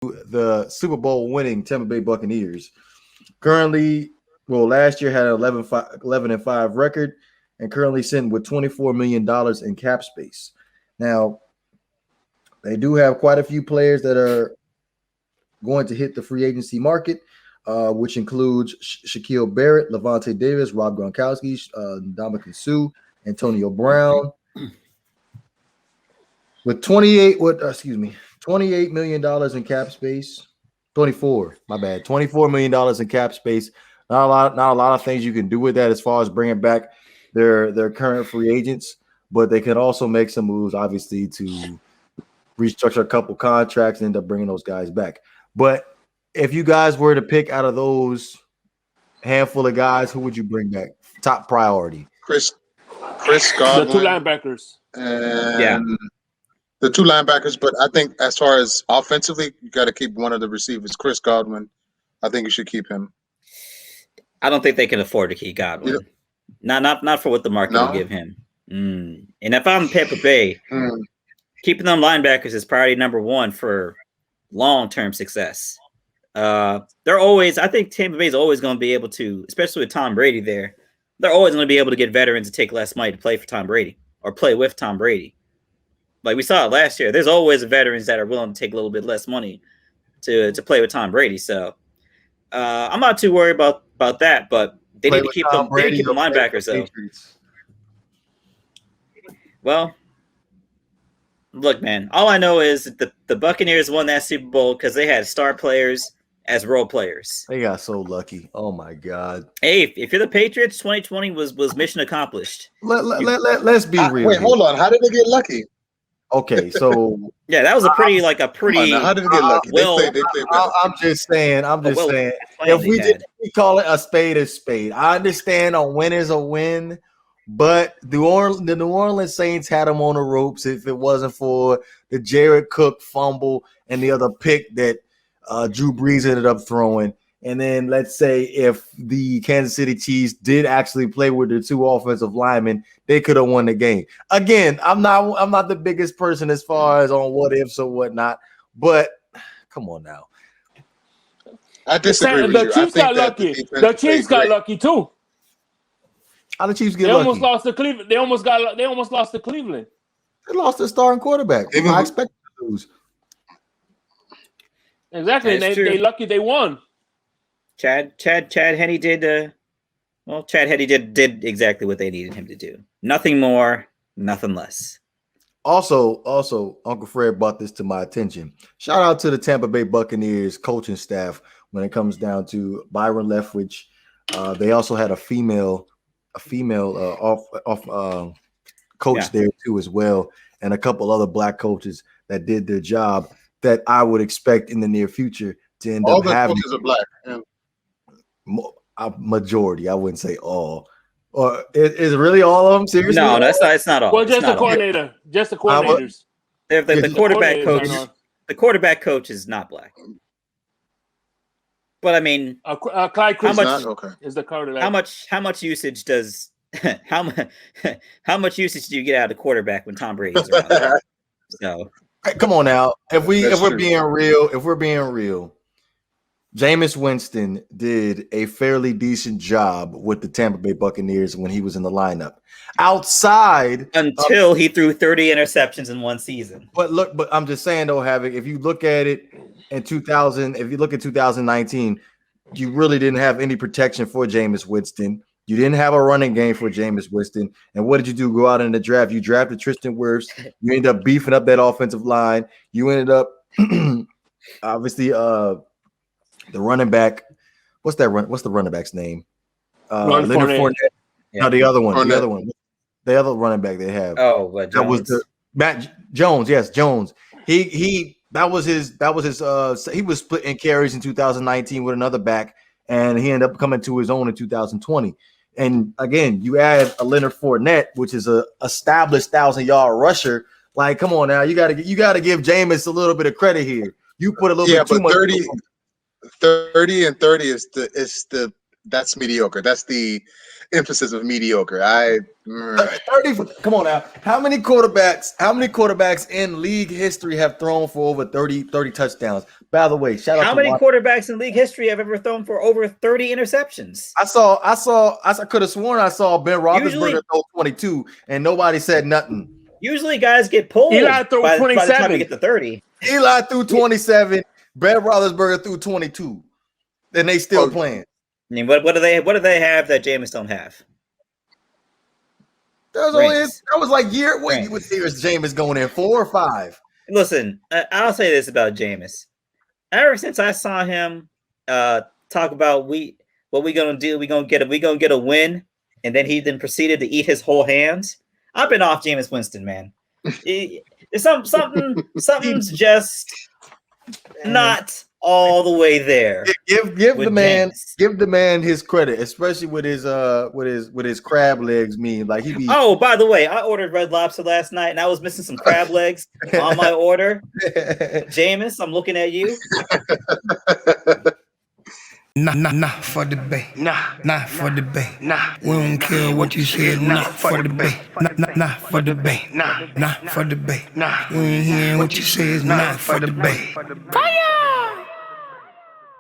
the Super Bowl winning Tampa Bay Buccaneers. Currently, well, last year had an 11-5 record and currently sitting with $24 million in cap space. Now, they do have quite a few players that are going to hit the free agency market, which includes Shaquille Barrett, Levante Davis, Rob Gronkowski, Ndamukong Suh, Antonio Brown. With $28 million in cap space. 24, my bad. $24 million in cap space. Not a lot of things you can do with that as far as bringing back their current free agents, but they can also make some moves, obviously, to restructure a couple contracts and end up bringing those guys back. But if you guys were to pick out of those handful of guys, who would you bring back? Top priority. Chris Godwin. The two linebackers. And the two linebackers, but I think as far as offensively, you got to keep one of the receivers, Chris Godwin. I think you should keep him. I don't think they can afford to keep Godwin. Yeah. Not for what the market will give him. And if I'm Tampa Bay, keeping them linebackers is priority number one for long-term success. I think Tampa Bay is always going to be able to, especially with Tom Brady there, they're always going to be able to get veterans to take less money to play for Tom Brady or play with Tom Brady. Like we saw it last year, there's always veterans that are willing to take a little bit less money to play with Tom Brady. So I'm not too worried about that, but they need to keep them. They need to keep the linebackers though. Well, look, man. All I know is that the Buccaneers won that Super Bowl because they had star players as role players. They got so lucky. Oh my God. Hey, if you're the Patriots, 2020 was mission accomplished. Let's be real. Wait, hold on. How did they get lucky? Okay, so yeah, that was a pretty how did they get lucky? They played I'm just saying. If we did call it a spade, I understand a win is a win, but the New Orleans Saints had them on the ropes if it wasn't for the Jared Cook fumble and the other pick that Drew Brees ended up throwing. And then let's say if the Kansas City Chiefs did actually play with their two offensive linemen, they could have won the game. Again, I'm not the biggest person as far as on what ifs or whatnot, but come on now. I disagree with the you. Chiefs got lucky. The Chiefs got lucky too. How the Chiefs get lucky? They almost lost to Cleveland. They almost lost to Cleveland. They lost their starting quarterback. I expected to lose. Exactly. They lucky they won. Chad Henne did Chad Henne did exactly what they needed him to do. Nothing more, nothing less. Also, Uncle Fred brought this to my attention. Shout out to the Tampa Bay Buccaneers coaching staff when it comes down to Byron Leftwich. They also had a female coach there too as well, and a couple other black coaches that did their job that I would expect in the near future to end up having. All the coaches are black. Yeah. Majority, I wouldn't say all. Or is it really all of them? Seriously? No, it's not all. Well, just the coordinator, just the coordinators. The quarterback coach. The quarterback coach is not black. But I mean, Clyde Christmas is the quarterback. How much usage does how much usage do you get out of the quarterback when Tom Brady's around? So come on now. If we're being real. Jameis Winston did a fairly decent job with the Tampa Bay Buccaneers when he was in the lineup. Until he threw 30 interceptions in one season. But I'm just saying though, Havoc, if you look at it in 2019, you really didn't have any protection for Jameis Winston. You didn't have a running game for Jameis Winston. And what did you do? Go out in the draft. You drafted Tristan Wirfs. You ended up beefing up that offensive line. You ended up obviously the running back, what's the running back's name? Leonard Fournette. Yeah. No, the other one. The other running back they have. Oh, that was Matt Jones. Yes, Jones. He was splitting carries in 2019 with another back, and he ended up coming to his own in 2020. And again, you add a Leonard Fournette, which is a established 1,000-yard rusher. Like, come on now, you got to give Jameis a little bit of credit here. You put a little bit too much. 30 and 30 is the that's mediocre. That's the emphasis of mediocre. 30. Come on now. How many quarterbacks in league history have thrown for over 30 touchdowns? By the way, shout out. How many quarterbacks in league history have ever thrown for over 30 interceptions? I could have sworn I saw Ben Roethlisberger throw 22, and nobody said nothing. Usually, guys get pulled. Eli threw 27. By the time you get to 30. Eli threw 27. Ben Roethlisberger threw 22, and they still playing. I mean, what do they have that Jameis don't have? That was like what year is Jameis going in? 4 or 5? Listen, I'll say this about Jameis. Ever since I saw him talk about what we gonna do, we gonna get a win, and then he proceeded to eat his whole hands. I've been off Jameis Winston, man. Something's just not all the way there. Give the man his credit, especially with his crab legs meme. Like he be. Oh, by the way, I ordered Red Lobster last night, and I was missing some crab legs on my order. Jameis, I'm looking at you. Nah, for the bay. Nah, for the bay. Nah, we don't care what you said. Nah, for the bay. Nah, for the bay. Nah, for the bay. Nah, we ain't hearing what you said. Nah, for the bay. Fire!